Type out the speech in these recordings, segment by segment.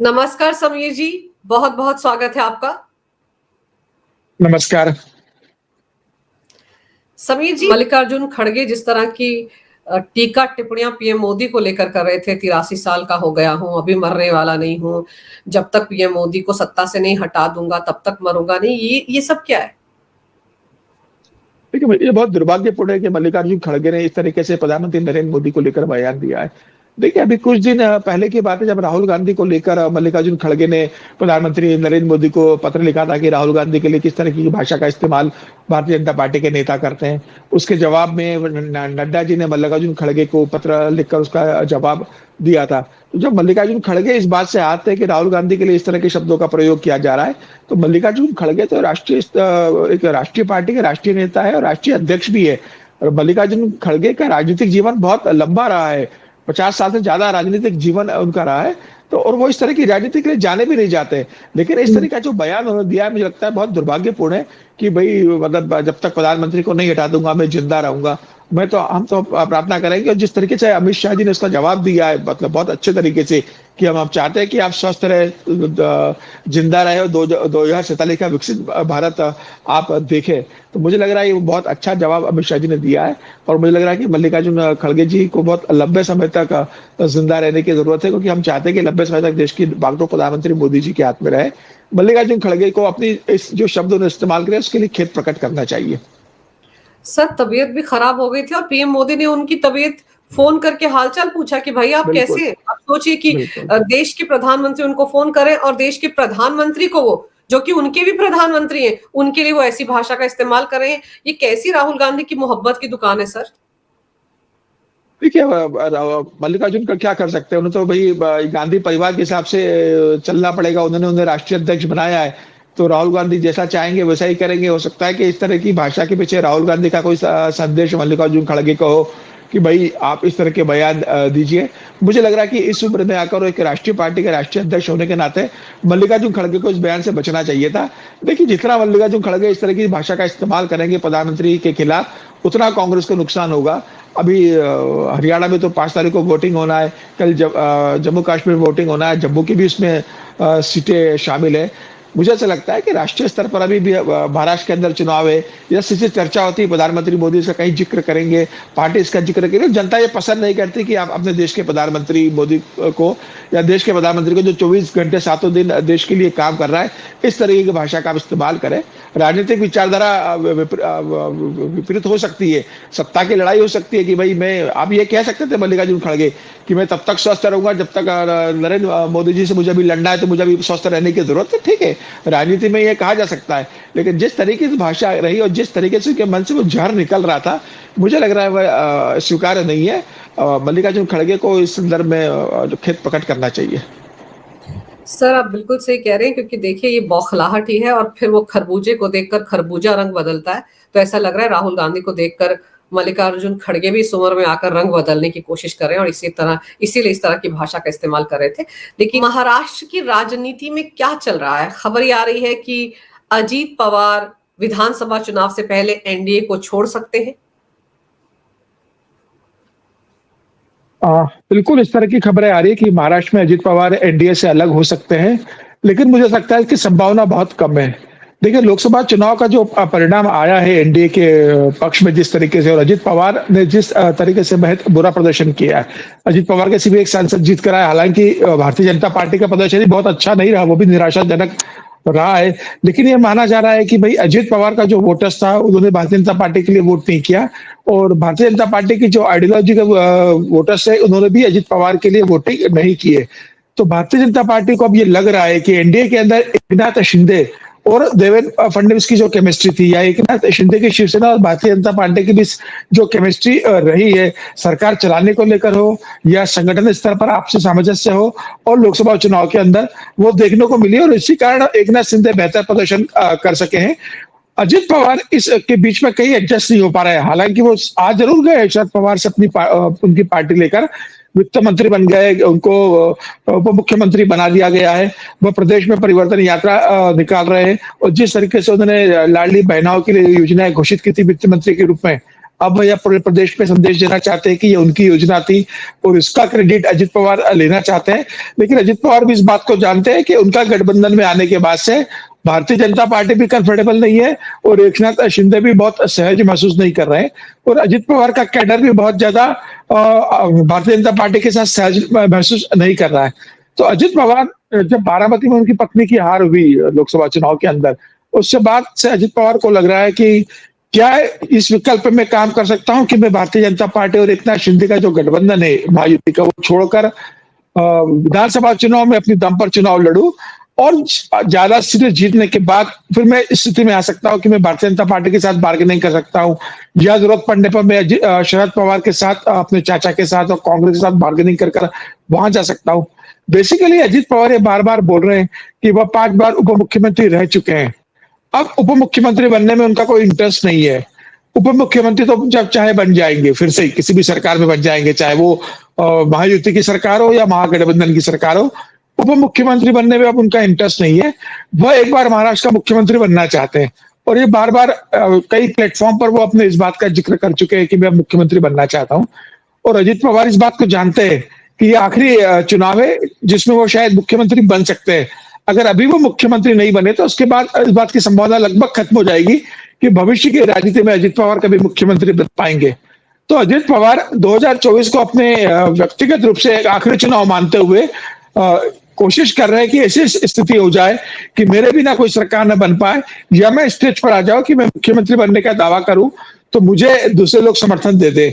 नमस्कार समीर जी, बहुत-बहुत स्वागत है आपका। नमस्कार। समीर जी, मल्लिकार्जुन खड़गे जिस तरह की टीका टिप्पणियां पीएम मोदी को लेकर कर रहे थे, 83 साल का हो गया हूं, अभी मरने वाला नहीं हूं, जब तक पीएम मोदी को सत्ता से नहीं हटा दूंगा तब तक मरूंगा नहीं, ये सब क्या है? देखिए, ये बहुत दुर्भाग्यपूर्ण है कि मल्लिकार्जुन खड़गे ने इस तरीके से प्रधानमंत्री नरेंद्र मोदी को लेकर बयान दिया है। देखिए, अभी कुछ दिन पहले की बात है जब राहुल गांधी को लेकर मल्लिकार्जुन खड़गे ने प्रधानमंत्री नरेंद्र मोदी को पत्र लिखा था कि राहुल गांधी के लिए किस तरह की भाषा का इस्तेमाल भारतीय जनता पार्टी के नेता करते हैं। उसके जवाब में नड्डा जी ने मल्लिकार्जुन खड़गे को पत्र लिखकर उसका जवाब दिया था। तो जब मल्लिकार्जुन खड़गे इस बात से आते हैं कि राहुल गांधी के लिए इस तरह के शब्दों का प्रयोग किया जा रहा है, तो मल्लिकार्जुन खड़गे तो एक राष्ट्रीय पार्टी के राष्ट्रीय नेता है और राष्ट्रीय अध्यक्ष भी है। और मल्लिकार्जुन खड़गे का राजनीतिक जीवन बहुत लंबा रहा है, 50 साल से ज्यादा राजनीतिक जीवन उनका रहा है। तो और वो इस तरह की राजनीति के लिए जाने भी नहीं जाते, लेकिन इस तरह का जो बयान उन्होंने दिया है मुझे लगता है बहुत दुर्भाग्यपूर्ण है कि भाई मतलब जब तक प्रधानमंत्री को नहीं हटा दूंगा मैं जिंदा रहूंगा। हम तो प्रार्थना करेंगे, और जिस तरीके से अमित शाह जी ने उसका जवाब दिया है मतलब बहुत अच्छे तरीके से कि हम आप चाहते हैं कि आप स्वस्थ रहे, जिंदा रहे और 2047 का विकसित भारत आप देखें। तो मुझे लग रहा है ये बहुत अच्छा जवाब अमित शाह जी ने दिया है, और मुझे लग रहा है कि मल्लिकार्जुन खड़गे जी को बहुत लंबे समय तक जिंदा रहने की जरूरत है, क्योंकि हम चाहते हैं कि लंबे समय तक देश की बागडोर प्रधानमंत्री मोदी जी के हाथ में रहे। मल्लिकार्जुन खड़गे को अपनी इस जो शब्द उन्होंने इस्तेमाल किया उसके लिए खेद प्रकट करना चाहिए। सर तबीयत भी खराब हो गई थी और पीएम मोदी ने उनकी तबीयत फोन करके हालचाल पूछा कि भाई आप बिल्कुल, कैसे हैं? आप सोचिए कि बिल्कुल। देश के प्रधानमंत्री उनको फोन करें और देश के प्रधानमंत्री को वो जो कि उनके भी प्रधानमंत्री हैं, उनके लिए वो ऐसी भाषा का इस्तेमाल कर रहे हैं। ये कैसी राहुल गांधी की मोहब्बत की दुकान है सर? देखिए, मल्लिकार्जुन का क्या कर सकते हैं, उन्हें तो भाई गांधी परिवार के हिसाब से चलना पड़ेगा। उन्होंने उन्हें राष्ट्रीय अध्यक्ष बनाया है, तो राहुल गांधी जैसा चाहेंगे वैसा ही करेंगे। हो सकता है कि इस तरह की भाषा के पीछे राहुल गांधी का कोई संदेश मल्लिकार्जुन खड़गे को हो कि भाई आप इस तरह के बयान दीजिए। मुझे लग रहा है कि इस उम्र में आकर एक राष्ट्रीय पार्टी के राष्ट्रीय अध्यक्ष होने के नाते मल्लिकार्जुन खड़गे को इस बयान से बचना चाहिए था। देखिए, जितना मल्लिकार्जुन खड़गे इस तरह की भाषा का इस्तेमाल करेंगे प्रधानमंत्री के खिलाफ, उतना कांग्रेस को नुकसान होगा। अभी हरियाणा में तो 5 तारीख को वोटिंग होना है, कल जम्मू कश्मीर में वोटिंग होना है, जम्मू की भी इसमें सीटें शामिल है। मुझे ऐसा लगता है कि राष्ट्रीय स्तर पर अभी भी महाराष्ट्र के अंदर चुनाव है, जैसे से चर्चा होती है प्रधानमंत्री मोदी इसका कहीं जिक्र करेंगे, पार्टी इसका जिक्र करेंगे। जनता ये पसंद नहीं करती कि आप अपने देश के प्रधानमंत्री मोदी को या देश के प्रधानमंत्री को जो 24 घंटे सातों दिन देश के लिए काम कर रहा है, इस तरीके की भाषा का आप इस्तेमाल करें। राजनीतिक विचारधारा विपरीत हो सकती है, सत्ता की लड़ाई हो सकती है कि भाई मैं आप ये कह सकते थे मल्लिकार्जुन खड़गे कि मैं तब तक स्वस्थ रहूंगा जब तक नरेंद्र मोदी जी से मुझे अभी लड़ना है, तो मुझे अभी स्वस्थ रहने की जरूरत है। ठीक है, राजनीति में ये कहा जा सकता है, लेकिन जिस तरीके से भाषा रही और जिस तरीके से उनके मन से वो जहर निकल रहा था, मुझे लग रहा है वह स्वीकार्य नहीं है। मल्लिकार्जुन खड़गे को इस संदर्भ में खेद प्रकट करना चाहिए। सर आप बिल्कुल सही कह रहे हैं क्योंकि देखिए ये बौखलाहट ही है और फिर वो खरबूजे को देखकर खरबूजा रंग बदलता है। तो ऐसा लग रहा है राहुल गांधी को देखकर मल्लिकार्जुन खड़गे भी इस उम्र में आकर रंग बदलने की कोशिश कर रहे हैं और इसीलिए इस तरह की भाषा का इस्तेमाल कर रहे थे। लेकिन महाराष्ट्र की राजनीति में क्या चल रहा है? खबर ये आ रही है कि अजीत पवार विधानसभा चुनाव से पहले एनडीए को छोड़ सकते हैं। बिल्कुल इस तरह की खबरें आ रही है कि महाराष्ट्र में अजित पवार एनडीए से अलग हो सकते हैं, लेकिन मुझे लगता है कि संभावना बहुत कम है। देखिए, लोकसभा चुनाव का जो परिणाम आया है एनडीए के पक्ष में जिस तरीके से, और अजित पवार ने जिस तरीके से बेहद बुरा प्रदर्शन किया है, अजित पवार के सिर्फ एक सांसद जीत कर आए। हालांकि भारतीय जनता पार्टी का प्रदर्शन ही बहुत अच्छा नहीं रहा, वो भी निराशाजनक रहा है। लेकिन ये माना जा रहा है कि भाई अजित पवार का जो वोटर्स था उन्होंने भारतीय जनता पार्टी के लिए वोट नहीं किया, और भारतीय जनता पार्टी की जो आइडियोलॉजी का वोटर्स है उन्होंने भी अजित पवार के लिए वोटिंग नहीं किए। तो भारतीय जनता पार्टी को अब ये लग रहा है कि एनडीए के अंदर एकनाथ शिंदे और देवेंद्र फडणवीस की जो केमिस्ट्री थी, या एकनाथ शिंदे की शिवसेना और भारतीय जनता पार्टी की बीच जो केमिस्ट्री रही है, सरकार चलाने को लेकर हो या संगठन स्तर पर आपसी सामंजस्य हो और लोकसभा चुनाव के अंदर, वो देखने को मिली, और इसी कारण एकनाथ शिंदे बेहतर प्रदर्शन कर सके हैं। अजित पवार इसके बीच में कहीं एडजस्ट नहीं हो पा रहे हैं। हालांकि वो आज जरूर गए शरद पवार से उनकी पार्टी लेकर, वित्त मंत्री बन गए, उनको उप मुख्यमंत्री बना दिया गया है, वो प्रदेश में परिवर्तन यात्रा निकाल रहे हैं, और जिस तरीके से उन्होंने लाडली बहनाओं के लिए योजनाएं घोषित की थी वित्त मंत्री के रूप में, अब वह पूरे प्रदेश में संदेश देना चाहते हैं कि ये उनकी योजना थी और इसका क्रेडिट अजित पवार लेना चाहते हैं। लेकिन अजित पवार भी इस बात को जानते हैं कि उनका गठबंधन में आने के बाद से भारतीय जनता पार्टी भी कंफर्टेबल नहीं है और एकनाथ शिंदे भी बहुत सहज महसूस नहीं कर रहे हैं और अजित पवार का कैडर भी बहुत ज्यादा भारतीय जनता पार्टी के साथ सहज महसूस नहीं कर रहा है। तो अजित पवार जब बारामती में उनकी पत्नी की हार हुई लोकसभा चुनाव के अंदर, उससे बाद से अजित पवार को लग रहा है कि क्या इस विकल्प में काम कर सकता हूं कि मैं भारतीय जनता पार्टी और एकनाथ शिंदे का जो गठबंधन है महायुति का, वो छोड़कर विधानसभा चुनाव में अपनी दम पर चुनाव लड़ूं और ज्यादा सीटें जीतने के बाद फिर मैं इस स्थिति में आ सकता हूं कि मैं भारतीय जनता पार्टी के साथ बार्गेनिंग कर सकता हूं या जरूरत पड़ने पर मैं शरद पवार के साथ, अपने चाचा के साथ और कांग्रेस के साथ बार्गेनिंग कर वहां जा सकता हूं। बेसिकली अजित पवार ये बार बार बोल रहे हैं कि वह 5 बार उप मुख्यमंत्री रह चुके हैं। अब उप मुख्यमंत्री बनने में उनका कोई इंटरेस्ट नहीं है। उप मुख्यमंत्री तो जब चाहे बन जाएंगे, फिर से किसी भी सरकार में बन जाएंगे, चाहे वो महायुति की सरकार हो या महागठबंधन की सरकार हो। उप मुख्यमंत्री बनने में अब उनका इंटरेस्ट नहीं है। वह एक बार महाराष्ट्र का मुख्यमंत्री बनना चाहते हैं और ये बार बार कई प्लेटफॉर्म पर वो अपने इस बात का जिक्र कर चुके हैं कि मैं मुख्यमंत्री बनना चाहता हूं और अजित पवार इस बात को जानते हैं कि ये आखिरी चुनाव है जिसमें वो शायद मुख्यमंत्री बन सकते हैं। अगर अभी वो मुख्यमंत्री नहीं बने तो उसके बाद इस बात की संभावना लगभग खत्म हो जाएगी कि भविष्य की राजनीति में अजित पवार कभी मुख्यमंत्री बन पाएंगे। तो अजित पवार 2024 को अपने व्यक्तिगत रूप से एक आखिरी चुनाव मानते हुए कोशिश कर रहे हैं कि ऐसी स्थिति हो जाए कि मेरे बिना कोई सरकार न बन पाए या मैं स्टेज पर आ जाऊं कि मैं मुख्यमंत्री बनने का दावा करूं तो मुझे दूसरे लोग समर्थन दे दे।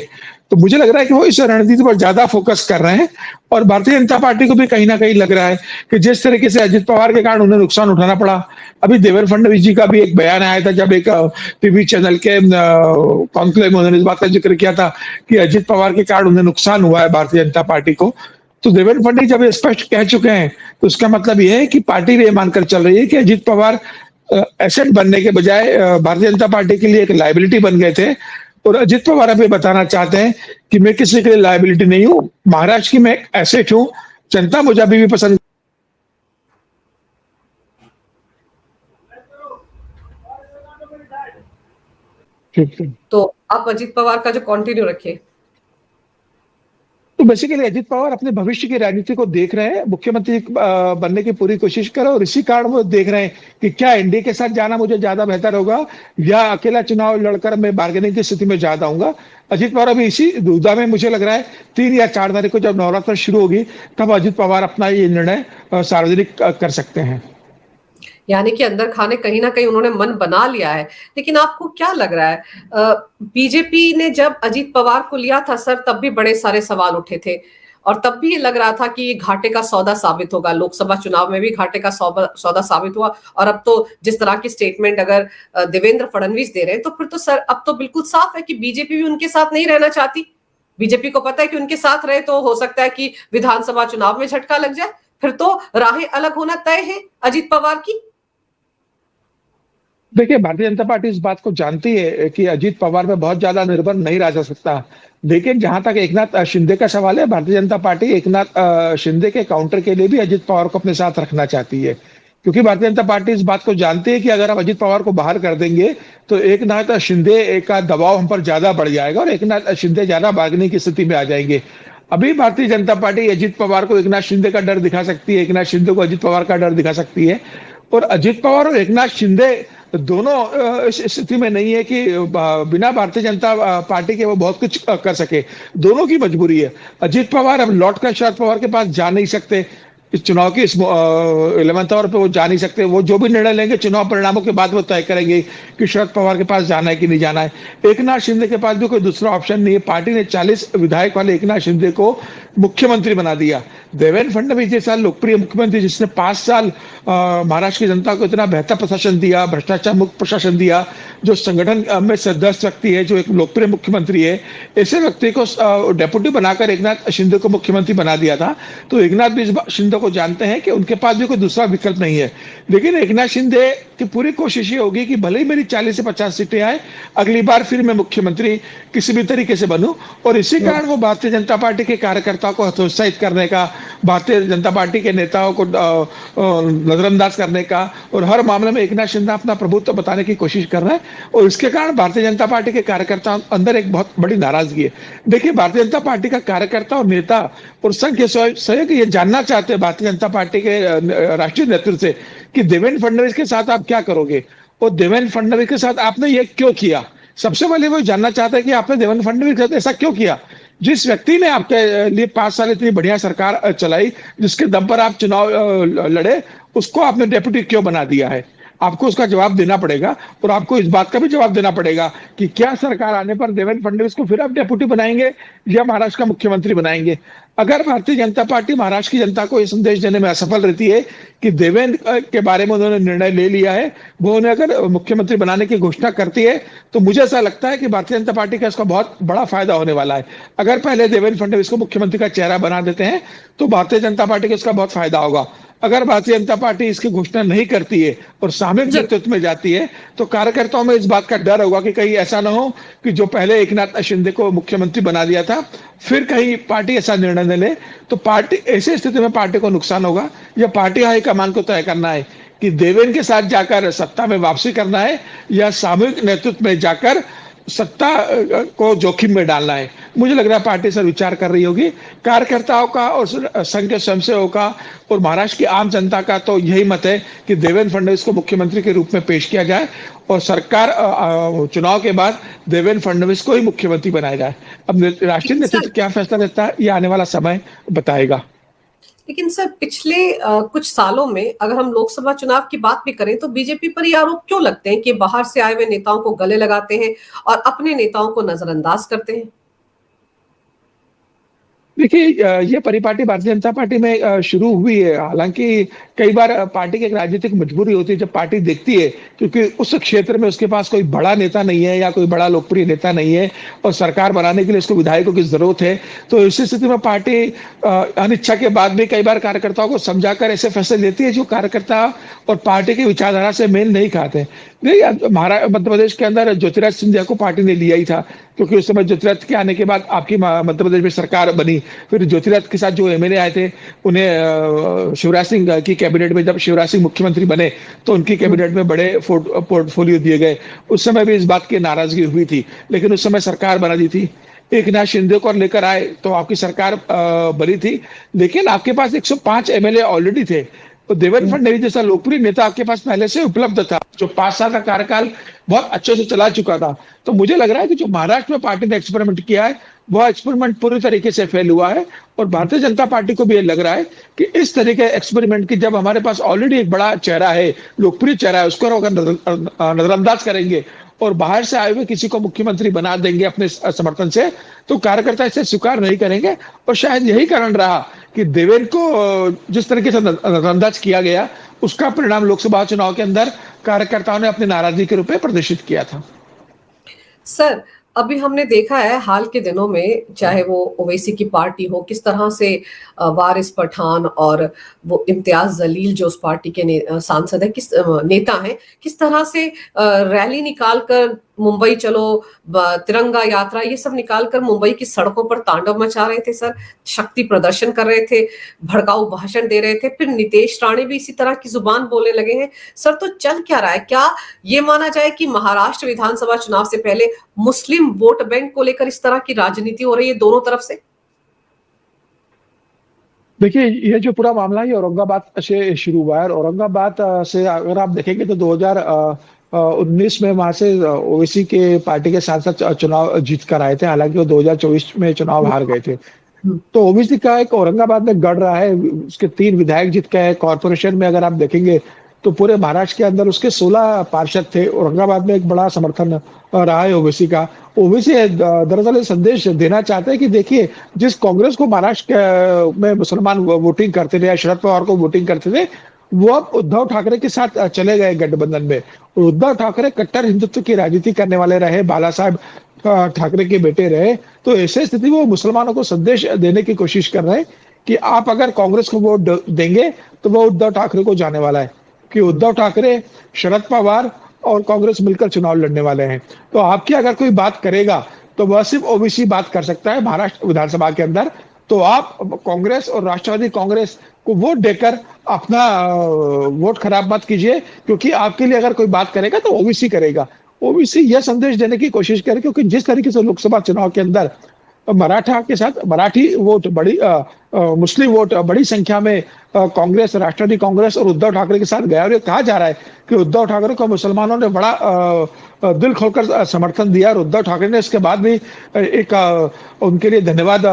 तो मुझे लग रहा है कि वो इस रणनीति पर ज्यादा फोकस कर रहे हैं और भारतीय जनता पार्टी को भी कहीं ना कहीं लग रहा है कि जिस तरीके से अजित पवार के कारण उन्हें नुकसान उठाना पड़ा। अभी देवेंद्र फडणवीस जी का भी एक बयान आया था जब एक टीवी चैनल के कॉन्क्लेव में उन्होंने इस बात का जिक्र किया था कि अजित पवार के कारण उन्हें नुकसान हुआ है भारतीय जनता पार्टी को। तो देवेंद्र फडणवीस जब स्पष्ट कह चुके हैं तो उसका मतलब यह है कि पार्टी ये मानकर चल रही है कि अजित पवार एसेट बनने के बजाय भारतीय जनता पार्टी के लिए एक लायबिलिटी बन गए थे और अजित पवार अभी बताना चाहते हैं कि मैं किसी के लिए लायबिलिटी नहीं हूं, महाराष्ट्र की मैं एक एसेट हूं, जनता मुझे अभी भी पसंद। तो आप अजित पवार का जो कंटिन्यू रखिए। तो बेसिकली अजित पवार अपने भविष्य की राजनीति को देख रहे हैं, मुख्यमंत्री बनने की पूरी कोशिश कर रहे हैं और इसी कारण वो देख रहे हैं कि क्या एनडीए के साथ जाना मुझे ज्यादा बेहतर होगा या अकेला चुनाव लड़कर मैं बार्गेनिंग की स्थिति में ज्यादा आऊंगा। अजित पवार अभी इसी दुविधा में मुझे लग रहा है 3 या 4 तारीख को जब नवरात्र शुरू होगी तब अजित पवार अपना ये निर्णय सार्वजनिक कर सकते हैं। यानी कि अंदर खाने कहीं ना कहीं उन्होंने मन बना लिया है। लेकिन आपको क्या लग रहा है, बीजेपी ने जब अजित पवार को लिया था सर तब भी बड़े सारे सवाल उठे थे और तब भी ये लग रहा था कि ये घाटे का सौदा साबित होगा। लोकसभा चुनाव में भी घाटे का सौदा साबित हुआ और अब तो जिस तरह की स्टेटमेंट अगर देवेंद्र फडणवीस दे रहे हैं तो फिर तो सर अब तो बिल्कुल साफ है कि बीजेपी भी उनके साथ नहीं रहना चाहती। बीजेपी को पता है कि उनके साथ रहे तो हो सकता है कि विधानसभा चुनाव में झटका लग जाए, फिर तो राहें अलग होना तय है अजित पवार की। देखिए, भारतीय जनता पार्टी इस बात को जानती है कि अजित पवार पे बहुत ज्यादा निर्भर नहीं रहा जा सकता। लेकिन जहां तक एकनाथ शिंदे का सवाल है, भारतीय जनता पार्टी एकनाथ शिंदे के काउंटर के लिए भी अजित पवार को अपने साथ रखना चाहती है, क्योंकि भारतीय जनता पार्टी इस बात को जानती है कि अगर हम अजित पवार को बाहर कर देंगे तो एकनाथ शिंदे का दबाव हम पर ज्यादा बढ़ जाएगा और एकनाथ शिंदे ज्यादा बार्गेनिंग की स्थिति में आ जाएंगे। अभी भारतीय जनता पार्टी अजित पवार को एकनाथ शिंदे का डर दिखा सकती है, एकनाथ शिंदे को अजित पवार का डर दिखा सकती है और अजित पवार और एकनाथ शिंदे दोनों इस स्थिति में नहीं है कि बिना भारतीय जनता पार्टी के वो बहुत कुछ कर सके। दोनों की मजबूरी है। अजित पवार अब लौट कर शरद पवार के पास जा नहीं सकते, इस चुनाव की 11th आवर पे वो जा नहीं सकते। वो जो भी निर्णय लेंगे चुनाव परिणामों के बाद वो तय करेंगे कि शरद पवार के पास जाना है कि नहीं जाना है। एकनाथ शिंदे के पास भी कोई दूसरा ऑप्शन नहीं है। पार्टी ने 40 विधायक वाले एकनाथ शिंदे को मुख्यमंत्री बना दिया। देवेंद्र फडणवीस जैसा लोकप्रिय मुख्यमंत्री जिसने 5 साल महाराष्ट्र की जनता को इतना बेहतर प्रशासन दिया, भ्रष्टाचार मुक्त प्रशासन दिया, जो संगठन में सदस्य व्यक्ति है, जो एक लोकप्रिय मुख्यमंत्री है, ऐसे व्यक्ति को डेप्यूटी बनाकर एकनाथ शिंदे को मुख्यमंत्री बना दिया था। तो एकनाथ भी शिंदे को जानते हैं कि उनके पास भी कोई दूसरा विकल्प नहीं है। लेकिन एकनाथ शिंदे कि पूरी कोशिश ये होगी कि भले ही मेरी 40 से 50 सीटें आए, अगली बार फिर मैं मुख्यमंत्री किसी भी तरीके से बनूं। और इसी कारण वो भारतीय जनता पार्टी के कार्यकर्ताओं को हतोत्साहित करने का, भारतीय जनता पार्टी के नेताओं को नजरअंदाज करने का, और हर मामले में एकनाथ शिंदे अपना प्रभुत्व बताने की कोशिश कर रहे हैं। और इसके कारण भारतीय जनता पार्टी के कार्यकर्ताओं अंदर एक बहुत बड़ी नाराजगी है। देखिए, भारतीय जनता पार्टी का कार्यकर्ता और नेता और संघ के सहयोग ये जानना चाहते हैं भारतीय जनता पार्टी के राष्ट्रीय नेतृत्व से कि देवेंद्र फडणवीस के साथ आप क्या करोगे, और देवेंद्र फडणवीस के साथ आपने ये क्यों किया। सबसे पहले वो जानना चाहता है कि आपने देवेंद्र फडणवीस के साथ ऐसा क्यों किया। जिस व्यक्ति ने आपके लिए 5 साल इतनी बढ़िया सरकार चलाई, जिसके दम पर आप चुनाव लड़े, उसको आपने डेप्यूटी क्यों बना दिया है। आपको उसका जवाब देना पड़ेगा। और आपको इस बात का भी जवाब देना पड़ेगा कि क्या सरकार आने पर देवेंद्र फडणवीस को फिर आप डेप्यूटी बनाएंगे या महाराष्ट्र का मुख्यमंत्री बनाएंगे। अगर भारतीय जनता पार्टी महाराष्ट्र की जनता को यह संदेश देने में असफल रहती है कि देवेंद्र के बारे में उन्होंने निर्णय ले लिया है, वो उन्हें अगर मुख्यमंत्री बनाने की घोषणा करती है, तो मुझे ऐसा लगता है कि भारतीय जनता पार्टी का इसका बहुत बड़ा फायदा होने वाला है। अगर पहले देवेंद्र फडणवीस को मुख्यमंत्री का चेहरा बना देते हैं तो भारतीय जनता पार्टी को इसका बहुत फायदा होगा। अगर भारतीय जनता पार्टी इसकी घोषणा नहीं करती है और सामूहिक नेतृत्व में जाती है, तो कार्यकर्ताओं में इस बात का डर होगा कि कहीं ऐसा ना हो कि जो पहले एकनाथ शिंदे को मुख्यमंत्री बना दिया था, फिर कहीं पार्टी ऐसा निर्णय न ले, तो पार्टी ऐसी स्थिति में पार्टी को नुकसान होगा। या पार्टी हाईकमान को तय करना है कि देवेंद्र के साथ जाकर सत्ता में वापसी करना है या सामूहिक नेतृत्व में जाकर सत्ता को जोखिम में डालना है। मुझे लग रहा है पार्टी सर विचार कर रही होगी। कार्यकर्ताओं का और संघ के स्वयंसेवकों का और महाराष्ट्र की आम जनता का तो यही मत है कि देवेंद्र फडणवीस को मुख्यमंत्री के रूप में पेश किया जाए और सरकार चुनाव के बाद देवेंद्र फडणवीस को ही मुख्यमंत्री बनाया जाए। अब राष्ट्रीय नेतृत्व क्या फैसला लेता है, ये आने वाला समय बताएगा। लेकिन सर, पिछले कुछ सालों में अगर हम लोकसभा चुनाव की बात भी करें तो बीजेपी पर ये आरोप क्यों लगते हैं कि बाहर से आए हुए नेताओं को गले लगाते हैं और अपने नेताओं को नजरअंदाज करते हैं। देखिए, ये परिपाटी भारतीय जनता पार्टी में शुरू हुई है। हालांकि कई बार पार्टी की एक राजनीतिक मजबूरी होती है, जब पार्टी देखती है क्योंकि उस क्षेत्र में उसके पास कोई बड़ा नेता नहीं है या कोई बड़ा लोकप्रिय नेता नहीं है और सरकार बनाने के लिए उसको विधायकों की जरूरत है, तो इस स्थिति में पार्टी अनिच्छा के बाद भी कई बार कार्यकर्ताओं को समझाकर ऐसे फैसले लेती है जो कार्यकर्ता और पार्टी की विचारधारा से मेल नहीं खाते। नहीं, मध्य प्रदेश के अंदर ज्योतिराज सिंधिया को पार्टी ने लिया ही था, क्योंकि उस समय ज्योतिराज के आने के बाद आपकी मध्य प्रदेश में सरकार बनी। फिर ज्योतिराज के साथ जो एमएलए आए थे, उन्हें शिवराज सिंह की कैबिनेट में, जब शिवराज सिंह मुख्यमंत्री बने तो उनकी कैबिनेट में बड़े पोर्टफोलियो दिए गए। उस समय भी इस बात की नाराजगी हुई थी, लेकिन उस समय सरकार बना दी थी। एकनाथ शिंदे को लेकर आए तो आपकी सरकार बनी थी, लेकिन आपके पास 105 एमएलए ऑलरेडी थे। तो देवेंद्र फडणवीस जैसा लोकप्रिय नेता आपके पास पहले से उपलब्ध था, जो 5 साल का कार्यकाल बहुत अच्छे से चला चुका था। तो मुझे लग रहा है कि जो महाराष्ट्र में पार्टी ने एक्सपेरिमेंट किया है, वह एक्सपेरिमेंट पूरी तरीके से फेल हुआ है। और भारतीय जनता पार्टी को भी ये लग रहा है कि इस तरीके एक्सपेरिमेंट की, जब हमारे पास ऑलरेडी एक बड़ा चेहरा है, लोकप्रिय चेहरा है, उसको अगर नजरअंदाज करेंगे और बाहर से आए हुए किसी को मुख्यमंत्री बना देंगे अपने समर्थन से, तो कार्यकर्ता इसे स्वीकार नहीं करेंगे। और शायद यही कारण रहा कि देवेंद्र को जिस तरीके से नजरअंदाज किया गया, उसका परिणाम लोकसभा चुनाव के अंदर कार्यकर्ताओं ने अपनी नाराजगी के रूप में प्रदर्शित किया था। सर, अभी हमने देखा है हाल के दिनों में, चाहे वो ओवैसी की पार्टी हो, किस तरह से वारिस पठान और वो इम्तियाज जलील जो उस पार्टी के सांसद है, किस नेता हैं, किस तरह से रैली निकालकर मुंबई चलो, तिरंगा यात्रा, ये सब निकालकर मुंबई की सड़कों पर तांडव मचा रहे थे सर, शक्ति प्रदर्शन कर रहे थे, भड़काऊ भाषण दे रहे थे। फिर नितेश राणे भी इसी तरह की जुबान बोलने लगे हैं सर। तो चल क्या रहा है? क्या ये माना जाए कि महाराष्ट्र विधानसभा चुनाव से पहले मुस्लिम वोट बैंक को लेकर इस तरह की राजनीति हो रही है दोनों तरफ से? देखिए, ये जो पूरा मामला है औरंगाबाद से शुरू हुआ है। औरंगाबाद से अगर आप देखेंगे तो 2019 में वहां से ओवैसी के पार्टी के सांसद चुनाव जीत कर आए थे, हालांकि वो 2024 में चुनाव हार गए थे। तो ओवैसी का एक औरंगाबाद में गढ़ रहा है, उसके 3 विधायक जीत गए। कॉर्पोरेशन में अगर आप देखेंगे तो पूरे महाराष्ट्र के अंदर उसके 16 पार्षद थे। औरंगाबाद में एक बड़ा समर्थन रहा है ओवैसी का। ओवैसी दरअसल संदेश देना चाहते हैं कि देखिए, जिस कांग्रेस को महाराष्ट्र में मुसलमान वोटिंग करते थे या शरद पवार को वोटिंग करते थे, वो अब उद्धव ठाकरे के साथ चले गए गठबंधन में। और उद्धव ठाकरे कट्टर हिंदुत्व की राजनीति करने वाले रहे, बाला साहब ठाकरे के बेटे रहे। तो ऐसे स्थिति में वो मुसलमानों को संदेश देने की कोशिश कर रहे हैं कि आप अगर कांग्रेस को वोट देंगे तो वो उद्धव ठाकरे को जाने वाला है। कि उद्धव ठाकरे, शरद पवार और कांग्रेस मिलकर चुनाव लड़ने वाले हैं। तो आपकी अगर कोई बात करेगा तो वह सिर्फ ओबीसी बात कर सकता है महाराष्ट्र विधानसभा के अंदर। तो आप कांग्रेस और राष्ट्रवादी कांग्रेस को वोट देकर अपना वोट खराब मत कीजिए, क्योंकि आपके लिए अगर कोई बात करेगा तो ओबीसी करेगा। ओबीसी यह संदेश देने की कोशिश करे, क्योंकि जिस तरीके से लोकसभा चुनाव के अंदर मराठा के साथ मराठी वोट मुस्लिम वोट बड़ी संख्या में कांग्रेस, राष्ट्रवादी कांग्रेस और उद्धव ठाकरे के साथ गया, और ये कहा जा रहा है कि उद्धव ठाकरे को मुसलमानों ने बड़ा दिल खोलकर समर्थन दिया, और उद्धव ठाकरे ने इसके बाद भी उनके लिए धन्यवाद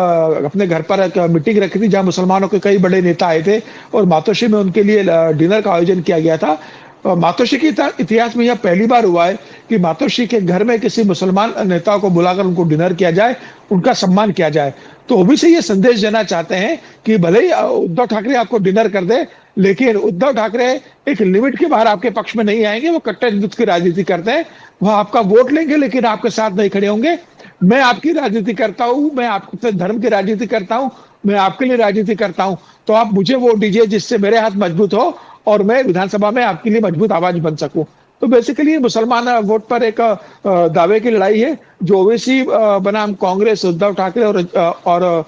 अपने घर पर एक मीटिंग रखी थी, जहां मुसलमानों के कई बड़े नेता आए थे और मातोश्री में उनके लिए डिनर का आयोजन किया गया था। मातोश्री के इतिहास में यह पहली बार हुआ है कि मातोश्री के घर में किसी मुसलमान नेता को बुलाकर उनको डिनर किया जाए, उनका सम्मान किया जाए। तो ओबीसी ये संदेश देना चाहते हैं कि भले ही उद्धव ठाकरे आपको डिनर कर दे, लेकिन उद्धव ठाकरे एक लिमिट के बाहर आपके पक्ष में नहीं आएंगे। वो कट्टर हिंदुत्व की राजनीति करते हैं, वह आपका वोट लेंगे लेकिन आपके साथ नहीं खड़े होंगे। मैं आपकी राजनीति करता हूं, मैं आपके धर्म की राजनीति करता हूं, मैं आपके लिए राजनीति करता हूं, तो आप मुझे वोट दीजिए जिससे मेरे हाथ मजबूत हो और मैं विधानसभा में आपके लिए मजबूत आवाज बन सकूं। तो बेसिकली मुसलमान वोट पर एक दावे की लड़ाई है, जो ओवैसी बनाम कांग्रेस, उद्धव ठाकरे और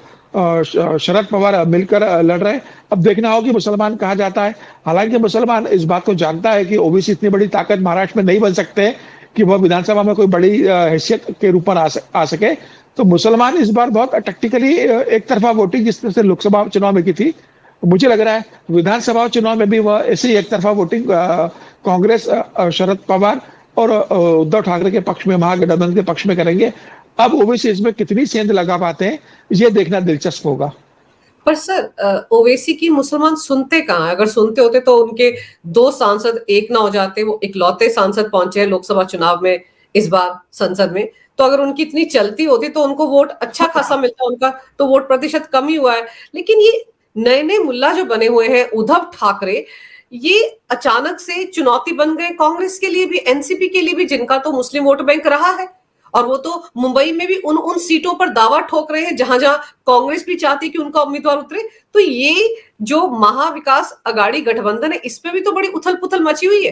शरद पवार मिलकर लड़ रहे हैं। अब देखना होगा कि मुसलमान कहा जाता है। हालांकि मुसलमान इस बात को जानता है कि ओबीसी इतनी बड़ी ताकत महाराष्ट्र में नहीं बन सकते कि वह विधानसभा में कोई बड़ी हैसियत के रूप में आ सके। तो मुसलमान इस बार बहुत टैक्टिकली एक तरफा वोटिंग जिस तरह से लोकसभा चुनाव में की थी, मुझे लग रहा है विधानसभा चुनाव में भी वह ऐसी एक तरफा वोटिंग कांग्रेस, शरद पवार और उद्धव ठाकरे के पक्ष में, महागठबंधन के पक्ष में करेंगे। अब ओवैसी इसमें कितनी सेंध लगा पाते हैं, ये देखना दिलचस्प होगा। पर सर, ओवैसी की मुसलमान सुनते कहाँ? अगर सुनते होते तो उनके 2 सांसद एक ना हो जाते। वो इकलौते सांसद पहुंचे हैं लोकसभा चुनाव में इस बार संसद में। तो अगर उनकी इतनी चलती होती तो उनको वोट अच्छा खासा मिलता, उनका तो वोट प्रतिशत कम ही हुआ है। लेकिन ये नए नए मुल्ला जो बने हुए हैं उद्धव ठाकरे, ये अचानक से चुनौती बन गए कांग्रेस के लिए भी, एनसीपी के लिए भी, जिनका तो मुस्लिम वोट बैंक रहा है। और वो तो मुंबई में भी उन सीटों पर दावा ठोक रहे हैं जहां जहां कांग्रेस भी चाहती कि उनका उम्मीदवार उतरे। तो ये जो महाविकास अघाड़ी गठबंधन है, इस पे भी तो बड़ी उथल पुथल मची हुई है।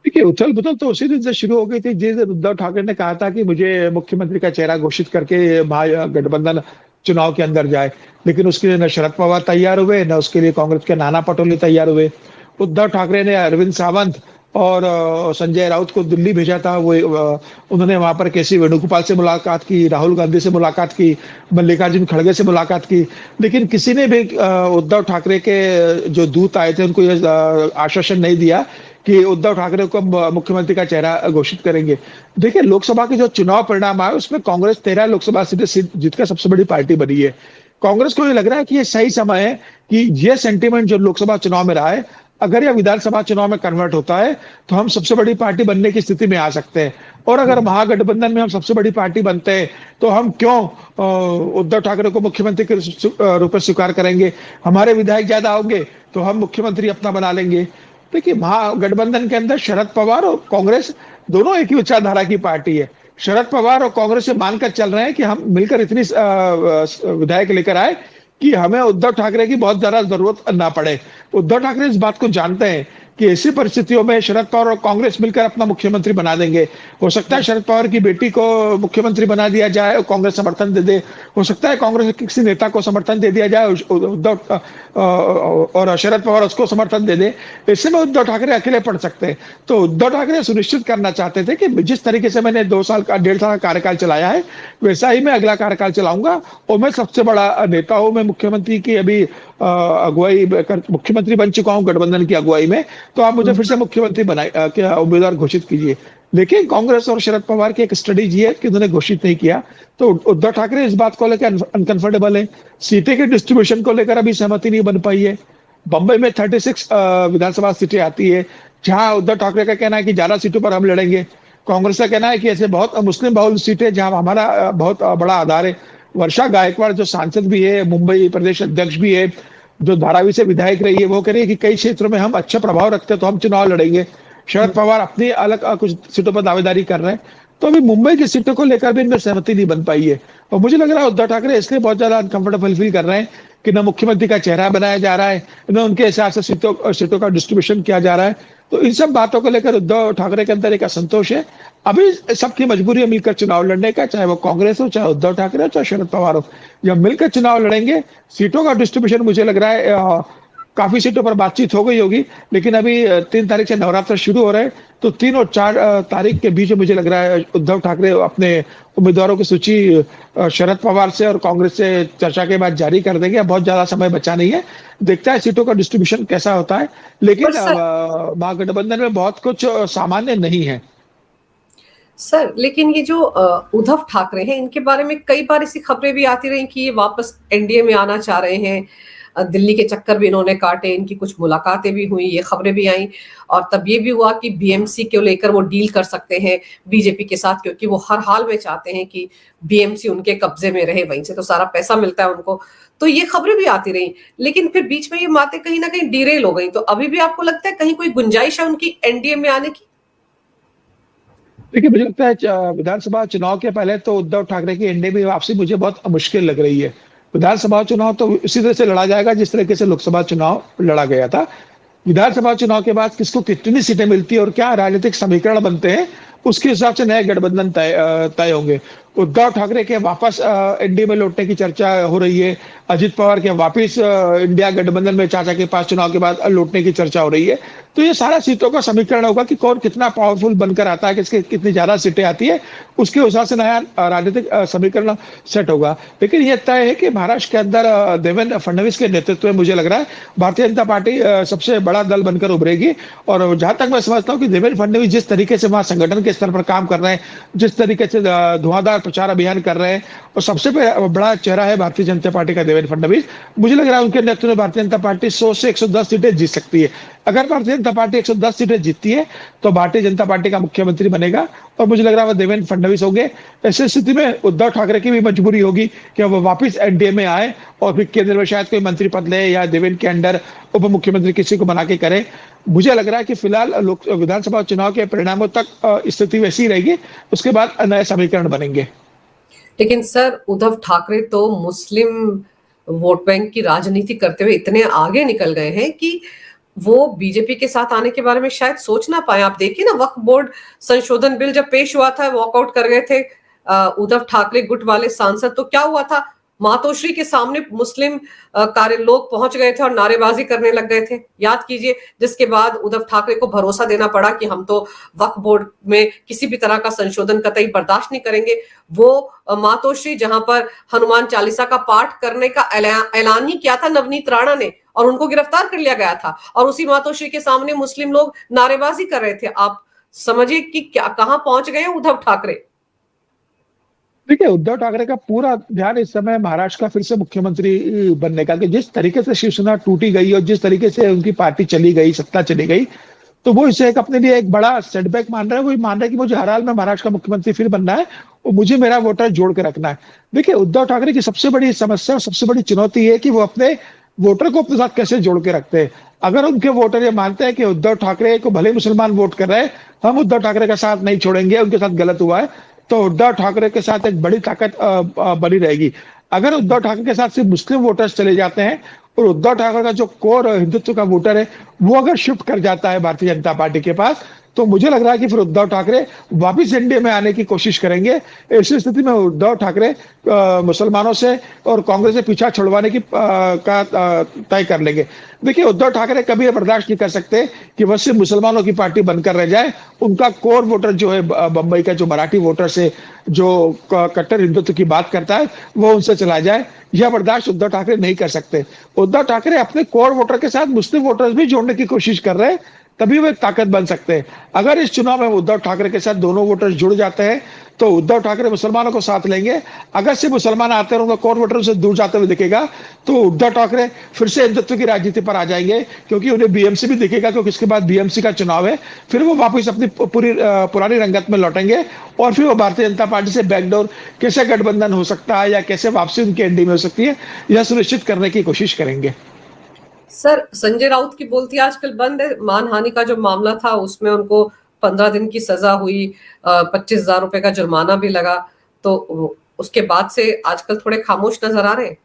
देखिए, उथल पुथल तो उसी दिन से शुरू हो गई थी जिस दिन उद्धव ठाकरे ने कहा था कि मुझे मुख्यमंत्री का चेहरा घोषित करके महागठबंधन चुनाव के अंदर जाए। लेकिन उसके लिए न शरद पवार तैयार हुए, न उसके लिए कांग्रेस के नाना पटोले तैयार हुए। उद्धव ठाकरे ने अरविंद सावंत और संजय राउत को दिल्ली भेजा था। वो उन्होंने वहां पर केसी वेणुगोपाल से मुलाकात की, राहुल गांधी से मुलाकात की, मल्लिकार्जुन खड़गे से मुलाकात की, लेकिन किसी ने भी उद्धव ठाकरे के जो दूत आए थे उनको यह आश्वासन नहीं दिया कि उद्धव ठाकरे को मुख्यमंत्री का चेहरा घोषित करेंगे। देखिए, लोकसभा के जो चुनाव परिणाम आए उसमें कांग्रेस 13 लोकसभा सीट जीतकर सबसे बड़ी पार्टी बनी है। कांग्रेस को ये लग रहा है कि ये सही समय है कि ये सेंटीमेंट जो लोकसभा चुनाव में रहा है, अगर यह विधानसभा चुनाव में कन्वर्ट होता है तो हम सबसे बड़ी पार्टी बनने की स्थिति में आ सकते हैं। और अगर महागठबंधन में हम सबसे बड़ी पार्टी बनते हैं तो हम क्यों उद्धव ठाकरे को मुख्यमंत्री के रूप में स्वीकार करेंगे? हमारे विधायक ज्यादा होंगे तो हम मुख्यमंत्री अपना बना लेंगे। देखिए, महागठबंधन के अंदर शरद पवार और कांग्रेस दोनों एक ही विचारधारा की पार्टी है। शरद पवार और कांग्रेस से मानकर चल रहे हैं कि हम मिलकर इतनी विधायक लेकर आए कि हमें उद्धव ठाकरे की बहुत ज्यादा जरूरत ना पड़े। उद्धव ठाकरे इस बात को जानते हैं कि ऐसी परिस्थितियों में शरद पवार और कांग्रेस मिलकर अपना मुख्यमंत्री बना देंगे। हो सकता है शरद पवार की बेटी को मुख्यमंत्री बना दिया जाए और कांग्रेस समर्थन दे दे, हो सकता है कांग्रेस के किसी नेता को समर्थन दे दिया जाए उद्धव और शरद पवार उसको समर्थन दे दे। ऐसे में उद्धव ठाकरे अकेले पड़ सकते हैं। तो उद्धव ठाकरे सुनिश्चित करना चाहते थे कि जिस तरीके से मैंने 1.5 साल का कार्यकाल चलाया है, वैसा ही मैं अगला कार्यकाल चलाऊंगा और मैं सबसे बड़ा नेता हूं। मैं मुख्यमंत्री की अभी अगुवाई मुख्यमंत्री बन चुका हूं गठबंधन की अगुवाई में, तो आप मुझे फिर से मुख्यमंत्री बनाए क्या उम्मीदवार घोषित कीजिए। लेकिन कांग्रेस और शरद पवार की एक स्ट्रेटेजी है कि उन्होंने घोषित नहीं किया। तो उद्धव ठाकरे इस बात को लेकर अनकंफर्टेबल है। सीटें के डिस्ट्रीब्यूशन को लेकर अभी सहमति नहीं बन पाई है। बंबई में 36 विधानसभा सीटें आती है, जहां उद्धव ठाकरे का कहना है कि 11 सीटों पर हम लड़ेंगे। कांग्रेस का कहना है कि ऐसे बहुत मुस्लिम बहुल सीटें जहां हमारा बहुत बड़ा आधार है। वर्षा गायकवाड़ जो सांसद भी है, मुंबई प्रदेश अध्यक्ष भी है, जो धारावी से विधायक रही है, वो कह रही है कि कई क्षेत्रों में हम अच्छा प्रभाव रखते हैं तो हम चुनाव लड़ेंगे। शरद पवार अपनी अलग कुछ सीटों पर दावेदारी कर रहे हैं। तो अभी मुंबई की सीटों को लेकर भी इनमें सहमति नहीं बन पाई है। और मुझे लग रहा है उद्धव ठाकरे इसलिए बहुत ज्यादा अनकंफर्टेबल फील कर रहे हैं कि न मुख्यमंत्री का चेहरा बनाया जा रहा है, न उनके हिसाब से सीटों का डिस्ट्रीब्यूशन किया जा रहा है। तो इन सब बातों को लेकर उद्धव ठाकरे के अंदर एक असंतोष है। अभी सबकी मजबूरी है मिलकर चुनाव लड़ने का, चाहे वो कांग्रेस हो, चाहे उद्धव ठाकरे हो, चाहे शरद पवार हो। जब मिलकर चुनाव लड़ेंगे, सीटों का डिस्ट्रीब्यूशन मुझे लग रहा है काफी सीटों पर बातचीत हो गई होगी, लेकिन अभी 3 तारीख से नवरात्र शुरू हो रहे हैं, तो 3 और 4 तारीख के बीच मुझे लग रहा है उद्धव ठाकरे अपने उम्मीदवारों की सूची शरद पवार से और कांग्रेस से चर्चा के बाद जारी कर देंगे। अब बहुत ज्यादा समय बचा नहीं है, देखता है सीटों का डिस्ट्रीब्यूशन कैसा होता है। पर लेकिन सर महागठबंधन में बहुत कुछ सामान्य नहीं है। सर लेकिन ये जो उद्धव ठाकरे हैं, इनके बारे में कई बार ऐसी खबरें भी आती रही कि ये वापस एनडीए में आना चाह रहे हैं। दिल्ली के चक्कर भी इन्होंने काटे, इनकी कुछ मुलाकातें भी हुई, ये खबरें भी आई। और तब ये भी हुआ कि बीएमसी को लेकर वो डील कर सकते हैं बीजेपी के साथ, क्योंकि वो हर हाल में चाहते हैं कि बीएमसी उनके कब्जे में रहे, वहीं से तो सारा पैसा मिलता है उनको। तो ये खबरें भी आती रही, लेकिन फिर बीच में ये बातें कहीं ना कहीं डिरेल हो गई। तो अभी भी आपको लगता है कहीं कोई गुंजाइश है उनकी एनडीए में आने की? देखिए, मुझे लगता है विधानसभा चुनाव के पहले तो उद्धव ठाकरे की एनडीए में वापसी मुझे बहुत मुश्किल लग रही है। विधानसभा चुनाव तो इसी तरह से लड़ा जाएगा जिस तरीके से लोकसभा चुनाव लड़ा गया था। विधानसभा चुनाव के बाद किसको कितनी सीटें मिलती है और क्या राजनीतिक समीकरण बनते हैं, उसके हिसाब से नए गठबंधन तय होंगे। उद्धव ठाकरे के वापस एनडीए में लौटने की चर्चा हो रही है। अजित पवार के वापस इंडिया गठबंधन में चाचा के पास चुनाव के बाद लौटने की चर्चा हो रही है। तो ये सारा सीटों का समीकरण होगा कि कौन कितना पावरफुल बनकर आता है, किसके कितनी ज्यादा सीटें आती है, उसके हिसाब से नया राजनीतिक समीकरण सेट होगा। लेकिन यह तय है कि महाराष्ट्र के अंदर देवेंद्र फडणवीस के नेतृत्व में मुझे लग रहा है भारतीय जनता पार्टी सबसे बड़ा दल बनकर उभरेगी। और जहां तक मैं समझता हूँ कि देवेंद्र फडणवीस जिस तरीके से वहां संगठन के स्तर पर काम कर रहे हैं, जिस तरीके से धुआंधार प्रचार अभियान कर रहे हैं, और सबसे बड़ा चेहरा है भारतीय जनता पार्टी का देवेंद्र फडणवीस, मुझे लग रहा है उनके नेतृत्व में भारतीय जनता पार्टी 100 से 110 सीटें जीत सकती है। अगर भारतीय जनता पार्टी 110 सीटें जीतती है तो भारतीय जनता पार्टी का मुख्यमंत्री बनेगा, और मुझे लग रहा है वो देवेंद्र फडणवीस होंगे। ऐसी स्थिति में उद्धव ठाकरे की भी मजबूरी होगी कि वो वापस एनडीए में आए और फिर केंद्र में शायद कोई मंत्री पद ले या देवेंद्र के अंडर उप मुख्यमंत्री किसी को बना के करे। मुझे लग रहा है कि फिलहाल विधानसभा चुनाव के परिणामों तक स्थिति वैसी रहेगी, उसके बाद नए समीकरण बनेंगे। लेकिन सर उद्धव ठाकरे तो मुस्लिम वोट बैंक की राजनीति करते हुए इतने आगे निकल गए हैं कि वो बीजेपी के साथ आने के बारे में शायद सोच ना पाए। आप देखिए ना, वक्फ बोर्ड संशोधन बिल जब पेश हुआ था, वॉकआउट कर गए थे उद्धव ठाकरे गुट वाले सांसद। तो क्या हुआ था, मातोश्री के सामने मुस्लिम कार्य लोग पहुंच गए थे और नारेबाजी करने लग गए थे, याद कीजिए। जिसके बाद उद्धव ठाकरे को भरोसा देना पड़ा कि हम तो वक्फ बोर्ड में किसी भी तरह का संशोधन कतई बर्दाश्त नहीं करेंगे। वो मातोश्री जहां पर हनुमान चालीसा का पाठ करने का ऐलान ही किया था नवनीत राणा ने, और उनको गिरफ्तार कर लिया गया था, और उसी मातोश्री के सामने मुस्लिम लोग नारेबाजी कर रहे थे। आप समझिए कि क्या कहां पहुंच गए उद्धव ठाकरे। देखिए, उद्धव ठाकरे का पूरा ध्यान इस समय महाराष्ट्र का फिर से मुख्यमंत्री बनने का, कि जिस तरीके से शिवसेना टूटी गई और जिस तरीके से उनकी पार्टी चली गई, सत्ता चली गई, तो वो इसे एक अपने लिए एक बड़ा सेटबैक मान रहे हैं। वो मान रहे हैं कि मुझे हर हाल में महाराष्ट्र का मुख्यमंत्री फिर बनना है और मुझे मेरा वोटर जोड़ के रखना है। देखिए, उद्धव ठाकरे की सबसे बड़ी समस्या और सबसे बड़ी चुनौती है कि वो अपने वोटर को अपने साथ कैसे जोड़ के रखते हैं। अगर उनके वोटर ये मानते हैं कि उद्धव ठाकरे को भले मुसलमान वोट कर रहे हैं, हम उद्धव ठाकरे का साथ नहीं छोड़ेंगे, उनके साथ गलत हुआ है, तो उद्धव ठाकरे के साथ एक बड़ी ताकत बनी रहेगी। अगर उद्धव ठाकरे के साथ सिर्फ मुस्लिम वोटर्स चले जाते हैं और उद्धव ठाकरे का जो कोर हिंदुत्व का वोटर है वो अगर शिफ्ट कर जाता है भारतीय जनता पार्टी के पास, तो मुझे लग रहा है कि फिर उद्धव ठाकरे वापस एनडीए में आने की कोशिश करेंगे। ऐसी स्थिति में उद्धव ठाकरे मुसलमानों से और कांग्रेस से पीछा छुड़वाने की तय कर लेंगे। देखिए, उद्धव ठाकरे कभी बर्दाश्त नहीं कर सकते कि बस सिर्फ मुसलमानों की पार्टी बनकर रह जाए। उनका कोर वोटर जो है बंबई का, जो मराठी वोटर से जो कट्टर हिंदुत्व की बात करता है, वो उनसे चला जाए, यह बर्दाश्त उद्धव ठाकरे नहीं कर सकते। उद्धव ठाकरे अपने कोर वोटर के साथ मुस्लिम वोटर्स भी जोड़ने की कोशिश कर रहे हैं, तभी वो एक ताकत बन सकते हैं। अगर इस चुनाव में उद्धव ठाकरे के साथ दोनों वोटर्स जुड़ जाते हैं तो उद्धव ठाकरे मुसलमानों को साथ लेंगे। अगर सिर्फ मुसलमान आते हैं और उनका कोर वोटर से दूर जाते हुए दिखेगा तो उद्धव ठाकरे फिर से हिंदुत्व की राजनीति पर आ जाएंगे, क्योंकि उन्हें बीएमसी भी दिखेगा, क्योंकि इसके बाद बीएमसी का चुनाव है। फिर वो वापस अपनी पुरानी रंगत में लौटेंगे और फिर वो भारतीय जनता पार्टी से बैकडोर कैसे गठबंधन हो सकता है या कैसे वापसी उनकी एनडीए में हो सकती है, यह सुनिश्चित करने की कोशिश करेंगे। सर संजय राउत की बोलती आजकल बंद है। मानहानि का जो मामला था उसमें उनको 15 दिन की सजा हुई, 25,000 रुपए का जुर्माना भी लगा, तो उसके बाद से आजकल थोड़े खामोश नजर आ रहे हैं।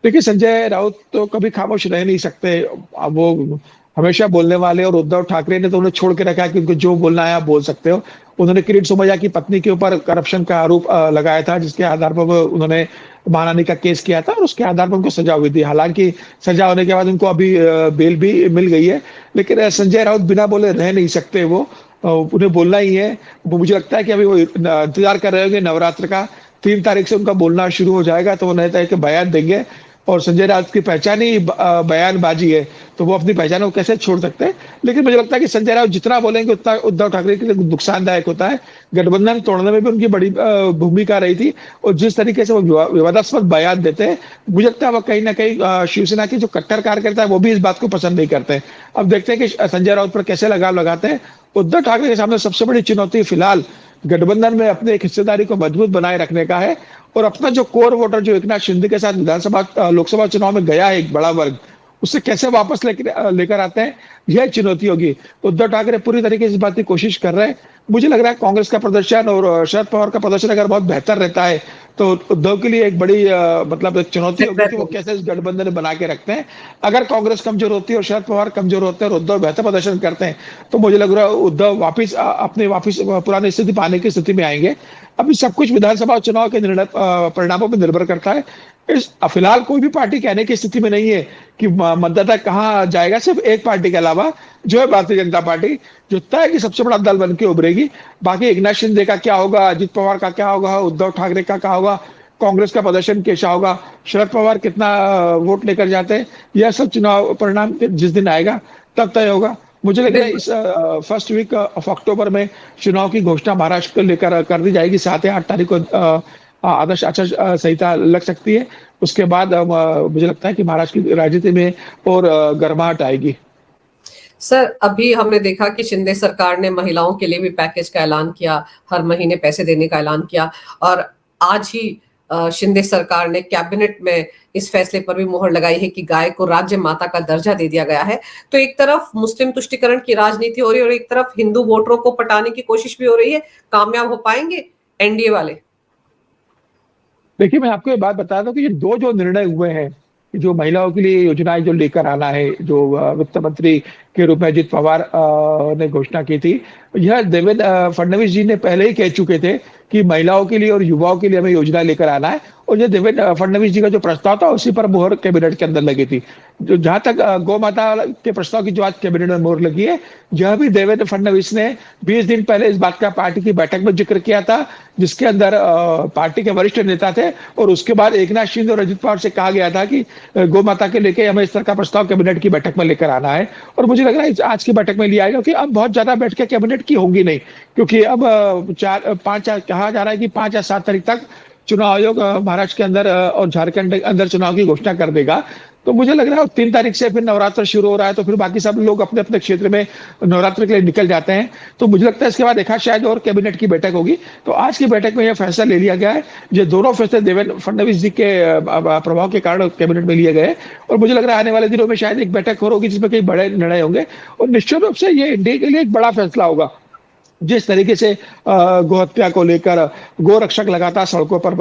देखिए, संजय राउत तो कभी खामोश रह नहीं सकते। अब वो हमेशा बोलने वाले, और उद्धव ठाकरे ने तो उन्हें छोड़ के रखा है कि उनको जो बोलना है आप बोल सकते हो। उन्होंने किरीट सोमैया की पत्नी के ऊपर करप्शन का आरोप लगाया था, जिसके आधार पर वो उन्होंने मानहानि का केस किया था, और उसके आधार पर उनको सजा हुई थी। हालांकि सजा होने के बाद उनको अभी बेल भी मिल गई है, लेकिन संजय राउत बिना बोले रह नहीं सकते। वो उन्हें बोलना ही है। वो मुझे लगता है कि अभी वो इंतजार कर रहे होंगे नवरात्र का। 3 तारीख से उनका बोलना शुरू हो जाएगा, तो वो नए तरह के बयान देंगे। और संजय राउत की पहचान ही बयानबाजी है, तो वो अपनी पहचान को कैसे छोड़ सकते हैं। लेकिन मुझे लगता है कि संजय राउत जितना बोलेंगे उतना उद्धव ठाकरे के लिए नुकसानदायक होता है। गठबंधन तोड़ने में भी उनकी बड़ी भूमिका रही थी, और जिस तरीके से वो विवादास्पद बयान देते हैं, मुझे लगता है वो कहीं ना कहीं शिवसेना के जो कट्टर कार्यकर्ता है वो भी इस बात को पसंद नहीं करते। अब देखते हैं कि संजय राउत पर कैसे लगाम लगाते हैं। उद्धव ठाकरे के सामने सबसे बड़ी चुनौती फिलहाल गठबंधन में अपने एक हिस्सेदारी को मजबूत बनाए रखने का है, और अपना जो कोर वोटर जो एकनाथ शिंदे के साथ विधानसभा लोकसभा चुनाव में गया है एक बड़ा वर्ग, उससे कैसे वापस लेकर आते हैं, यह चुनौती होगी। उद्धव ठाकरे पूरी तरीके से इस बात की कोशिश कर रहे हैं। मुझे लग रहा है कांग्रेस का प्रदर्शन और शरद पवार का प्रदर्शन अगर बहुत बेहतर रहता है, तो उद्धव के लिए एक बड़ी मतलब एक चुनौती होगी कि वो कैसे इस गठबंधन बना के रखते हैं। अगर कांग्रेस कमजोर होती है और शरद पवार कमजोर होते हैं और उद्धव बेहतर प्रदर्शन करते हैं, तो मुझे लग रहा है उद्धव वापिस पुरानी स्थिति पाने की स्थिति में आएंगे। अभी सब कुछ विधानसभा चुनाव के निर्णय परिणामों पर निर्भर करता है। फिलहाल कोई भी पार्टी कहने की स्थिति में नहीं है कि मतदाता कहाँ जाएगा, सिर्फ एक पार्टी के अलावा, जो है भारतीय जनता पार्टी, जो तय है कि सबसे बड़ा दल बन के उभरेगी। बाकी एकनाथ शिंदे का क्या होगा, अजित पवार का क्या होगा, उद्धव ठाकरे का क्या होगा, कांग्रेस का प्रदर्शन कैसा होगा, शरद पवार कितना वोट लेकर जाते हैं, यह सब चुनाव परिणाम जिस दिन आएगा तब तय होगा। मुझे लग रहा है इस फर्स्ट वीक ऑफ अक्टूबर में चुनाव की घोषणा महाराष्ट्र को लेकर कर दी जाएगी। 7 या 8 तारीख को आदर्श आचार संहिता लग सकती है। उसके बाद मुझे लगता है कि महाराष्ट्र की राजनीति में और गर्माहट आएगी। सर, अभी हमने देखा कि शिंदे सरकार ने महिलाओं के लिए भी पैकेज का ऐलान किया, हर महीने पैसे देने का ऐलान किया, और आज ही शिंदे सरकार ने कैबिनेट में इस फैसले पर भी मोहर लगाई है कि गाय को राज्य माता का दर्जा दे दिया गया है। तो एक तरफ मुस्लिम तुष्टिकरण की राजनीति हो रही है और एक तरफ हिंदू वोटरों को पटाने की कोशिश भी हो रही है। कामयाब हो पाएंगे एनडीए वाले? देखिए, मैं आपको ये बात बता दूं कि ये दो जो निर्णय हुए हैं, जो महिलाओं के लिए योजनाएं जो लेकर आना है, जो वित्त मंत्री के रूप में अजित पवार ने घोषणा की थी, यह देवेंद्र फडणवीस जी ने पहले ही कह चुके थे कि महिलाओं के लिए और युवाओं के लिए हमें योजना लेकर आना है। और ये देवेंद्र फडणवीस जी का जो प्रस्ताव था उसी पर मोहर कैबिनेट के अंदर लगी थी। जो जहां तक गौ माता के प्रस्ताव की जो आज कैबिनेट में मोहर लगी है, यह भी देवेंद्र फडणवीस ने 20 दिन पहले इस बात का पार्टी की बैठक में जिक्र किया था, जिसके अंदर पार्टी के वरिष्ठ नेता थे, और उसके बाद एकनाथ शिंदे और अजित पवार से कहा गया था कि गौ माता के लेके हमें इस तरह का प्रस्ताव कैबिनेट की बैठक में लेकर आना है। और मुझे लग रहा है आज की बैठक में लिया आएगा, क्योंकि अब बहुत ज्यादा बैठकें कैबिनेट की होंगी नहीं, क्योंकि अब 4-5 कहा जा रहा है कि 5 या 7 तारीख तक चुनाव आयोग महाराष्ट्र के अंदर और झारखंड के अंदर चुनाव की घोषणा कर देगा। तो मुझे लग रहा है 3 तारीख से फिर नवरात्र शुरू हो रहा है, तो फिर बाकी सब लोग अपने अपने क्षेत्र में नवरात्र के लिए निकल जाते हैं। तो मुझे लगता है इसके बाद एक शायद और कैबिनेट की बैठक होगी। तो आज की बैठक में यह फैसला ले लिया गया है। ये दोनों फैसले देवेंद्र फडणवीस जी के प्रभाव के कारण कैबिनेट में लिए गए, और मुझे लग रहा है आने वाले दिनों में शायद एक बैठक और होगी जिसमें कई बड़े निर्णय होंगे, और निश्चित रूप से ये इंडिया के लिए एक बड़ा फैसला होगा। जिस तरीके से गोहत्या को लेकर गोरक्षक लगातार सड़कों पर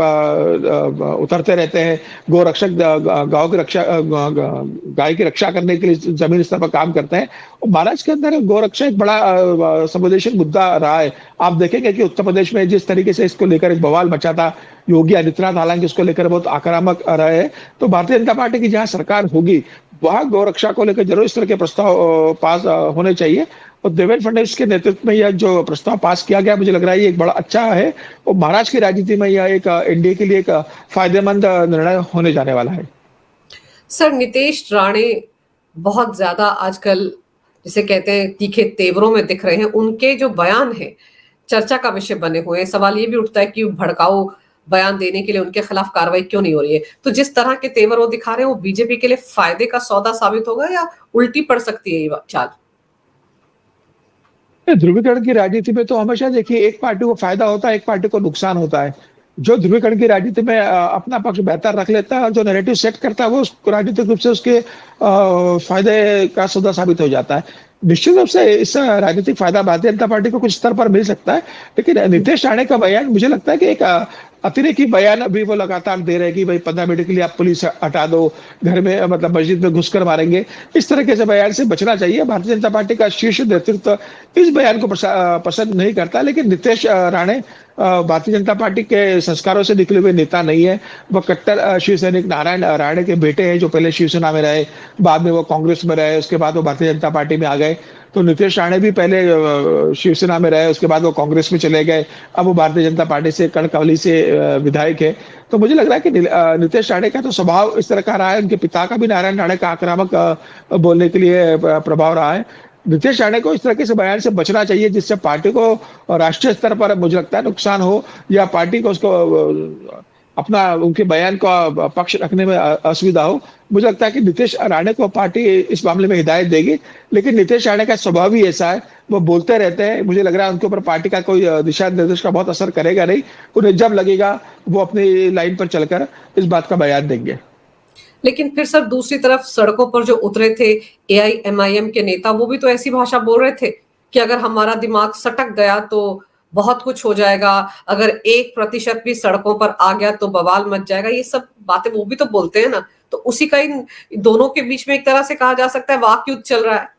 उतरते रहते हैं, गोरक्षक गांव की रक्षा गाय की रक्षा करने के लिए जमीन स्तर पर काम करते हैं। और महाराष्ट्र के अंदर गोरक्षा एक बड़ा संवेदनशील मुद्दा रहा है। आप देखेंगे कि उत्तर प्रदेश में जिस तरीके से इसको लेकर एक बवाल मचा था, योगी आदित्यनाथ हालांकि उसको लेकर बहुत आक्रामक रहे हैं। तो भारतीय जनता पार्टी की जहां सरकार होगी, वहां गोरक्षा को लेकर जरूर इस तरह के प्रस्ताव पास होने चाहिए। और देवेंद्र फडणवीस के नेतृत्व में यह जो प्रस्ताव पास किया गया, मुझे लग रहा है ये एक बड़ा अच्छा है, और महाराष्ट्र की राजनीति में यह एक एनडीए के लिए एक फायदेमंद निर्णय होने जाने वाला है। सर, नीतीश राणे बहुत ज्यादा आजकल जिसे कहते हैं तीखे तेवरों में दिख रहे हैं। उनके जो बयान है चर्चा का विषय बने हुए हैं। सवाल ये भी उठता है कि भड़काऊ बयान देने के लिए उनके खिलाफ कार्रवाई क्यों नहीं हो रही है। तो जिस तरह के तेवर वो दिखा रहे हैं, वो बीजेपी के लिए फायदे का सौदा साबित होगा या उल्टी पड़ सकती है ये चाल? ध्रुवीकरण की राजनीति में तो हमेशा देखिए, एक पार्टी को फायदा होता है, एक पार्टी को नुकसान होता है। जो ध्रुवीकरण की राजनीति में अपना पक्ष बेहतर रख लेता है और जो नैरेटिव सेट करता है, वो राजनीतिक रूप से उसके फायदे का सौदा साबित हो जाता है। निश्चित रूप से इस राजनीतिक फायदा भारतीय जनता पार्टी को कुछ स्तर पर मिल सकता है, लेकिन नीतीश राणे का बयान मुझे लगता है कि एक अतिरेकी बयान अभी वो लगातार दे रहे हैं कि भाई 15 मिनट के लिए आप पुलिस हटा दो, घर में मतलब मस्जिद में घुसकर मारेंगे। इस तरह के से बयान से बचना चाहिए। भारतीय जनता पार्टी का शीर्ष नेतृत्व इस बयान को पसंद नहीं करता, लेकिन नीतीश राणे भारतीय जनता पार्टी के संस्कारों से निकले हुए नेता नहीं है। वह कट्टर शिव सैनिक नारायण राणे के बेटे हैं, जो पहले शिवसेना में रहे, बाद में वो कांग्रेस में रहे, उसके बाद वो भारतीय जनता पार्टी में आ गए। तो नीतीश राणे भी पहले शिवसेना में रहे, उसके बाद वो कांग्रेस में चले गए, अब वो भारतीय जनता पार्टी से कड़कवली से विधायक है। तो मुझे लग रहा है कि नीतीश राणे का तो स्वभाव इस तरह का रहा है, उनके पिता का भी नारायण राणे का आक्रामक बोलने के लिए प्रभाव रहा है। नीतीश राणे को इस तरह के बयान से बचना चाहिए जिससे पार्टी को राष्ट्रीय स्तर पर मुझे लगता है नुकसान हो, या पार्टी को उसको अपना उनके बयान का पक्ष रखने में असुविधा हो। मुझे लगता है कि नीतीश राणे को पार्टी इस मामले में हिदायत देगी, लेकिन नीतीश राणे का स्वभाव ही ऐसा है, वो बोलते रहते हैं। मुझे लग रहा है उनके ऊपर पार्टी का कोई दिशा निर्देश का बहुत असर करेगा नहीं। उन्हें जब लगेगा वो अपनी लाइन पर चलकर इस बात का बयान देंगे। लेकिन फिर सर दूसरी तरफ सड़कों पर जो उतरे थे एआईएमआईएम के नेता, वो भी तो ऐसी भाषा बोल रहे थे कि अगर हमारा दिमाग सटक गया तो बहुत कुछ हो जाएगा, अगर 1% भी सड़कों पर आ गया तो बवाल मच जाएगा। ये सब बातें वो भी तो बोलते हैं ना। तो उसी का इन दोनों के बीच में एक तरह से कहा जा सकता है वाक युद्ध चल रहा है।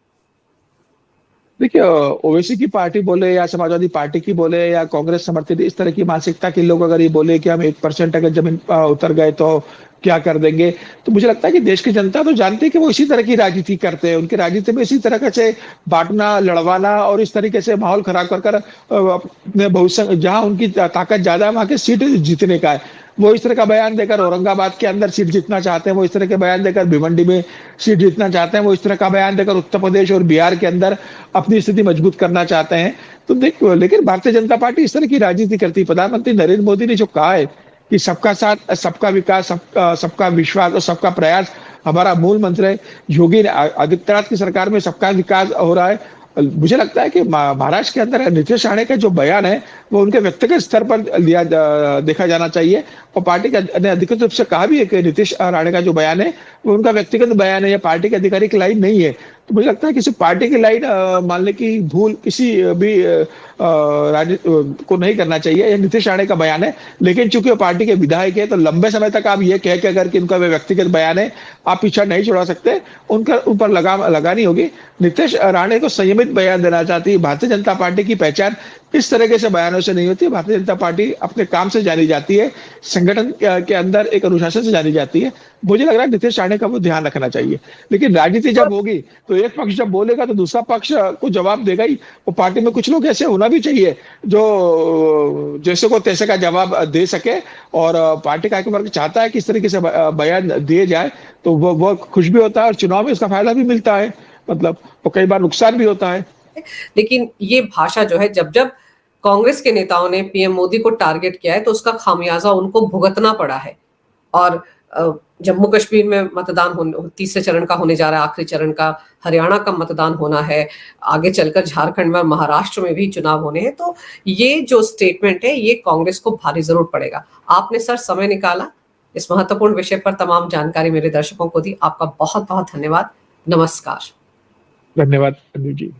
देखिए, ओवैसी की पार्टी बोले या समाजवादी पार्टी की बोले या कांग्रेस समर्थित इस तरह की मानसिकता के लोग अगर ये बोले कि हम 1% अगर जमीन उतर गए तो क्या कर देंगे, तो मुझे लगता है कि देश की जनता तो जानती है कि वो इसी तरह की राजनीति करते हैं। उनकी राजनीति में इसी तरह से बांटना, लड़वाना और इस तरीके से माहौल खराब कर अपने भविष्य, जहां उनकी ताकत ज्यादा है वहां के सीट जीतने का है, वो इस तरह का बयान देकर औरंगाबाद के अंदर सीट जीतना चाहते हैं, वो इस तरह के बयान देकर भिवंडी में सीट जीतना चाहते हैं, वो इस तरह का बयान देकर उत्तर प्रदेश और बिहार के अंदर अपनी स्थिति मजबूत करना चाहते हैं। तो देखो, लेकिन भारतीय जनता पार्टी इस तरह की राजनीति करती है। प्रधानमंत्री नरेंद्र मोदी ने जो कहा है कि सबका साथ, सबका विकास, सबका विश्वास और सबका प्रयास हमारा मूल मंत्र है। योगी आदित्यनाथ की सरकार में सबका विकास हो रहा है। मुझे लगता है कि महाराष्ट्र के अंदर नीतीश राणे का जो बयान है वो उनके व्यक्तिगत स्तर पर देखा जाना चाहिए, और पार्टी ने अधिकृत रूप से कहा भी है कि नीतीश राणे का जो बयान है वो उनका व्यक्तिगत बयान है, या पार्टी के आधिकारिक लाइन नहीं है। तो मुझे लगता है किसी पार्टी की लाइन मानने की भूल किसी भी राजनीति को नहीं करना चाहिए। यह नीतीश राणे का बयान है, लेकिन चूंकि वो पार्टी के विधायक है तो लंबे समय तक आप ये कह के अगर कि उनका व्यक्तिगत बयान है आप पीछा नहीं छोड़ा सकते, उनका ऊपर लगाम लगानी होगी। नीतीश राणे को संयमित बयान देना चाहती है। भारतीय जनता पार्टी की पहचान इस तरीके से बयानों से नहीं होती है। भारतीय जनता पार्टी अपने काम से जानी जाती है, संगठन के अंदर एक अनुशासन से जानी जाती है। मुझे लग रहा है नीतीश राणे का वो ध्यान रखना चाहिए। लेकिन राजनीति जब होगी तो एक पक्ष जब बोलेगा तो दूसरा पक्ष को जवाब देगा ही। वो पार्टी में कुछ लोग ऐसे होना भी चाहिए जो जैसे को तैसे का जवाब दे सके, और पार्टी का वर्ग चाहता है कि इस तरीके से बयान दिए जाए तो वो खुश भी होता है और चुनाव में इसका फायदा भी मिलता है, मतलब वो कई बार नुकसान भी होता है। लेकिन ये भाषा जो है, जब जब कांग्रेस के नेताओं ने पीएम मोदी को टारगेट किया है तो उसका खामियाजा उनको भुगतना पड़ा है। और जम्मू कश्मीर में मतदान तीसरे चरण का होने जा रहा है, आखिरी चरण का हरियाणा का मतदान होना है, आगे चलकर झारखंड में, महाराष्ट्र में भी चुनाव होने हैं। तो ये जो स्टेटमेंट है ये कांग्रेस को भारी जरूर पड़ेगा। आपने सर समय निकाला, इस महत्वपूर्ण विषय पर तमाम जानकारी मेरे दर्शकों को दी। आपका बहुत बहुत धन्यवाद। नमस्कार। धन्यवाद अनुज जी।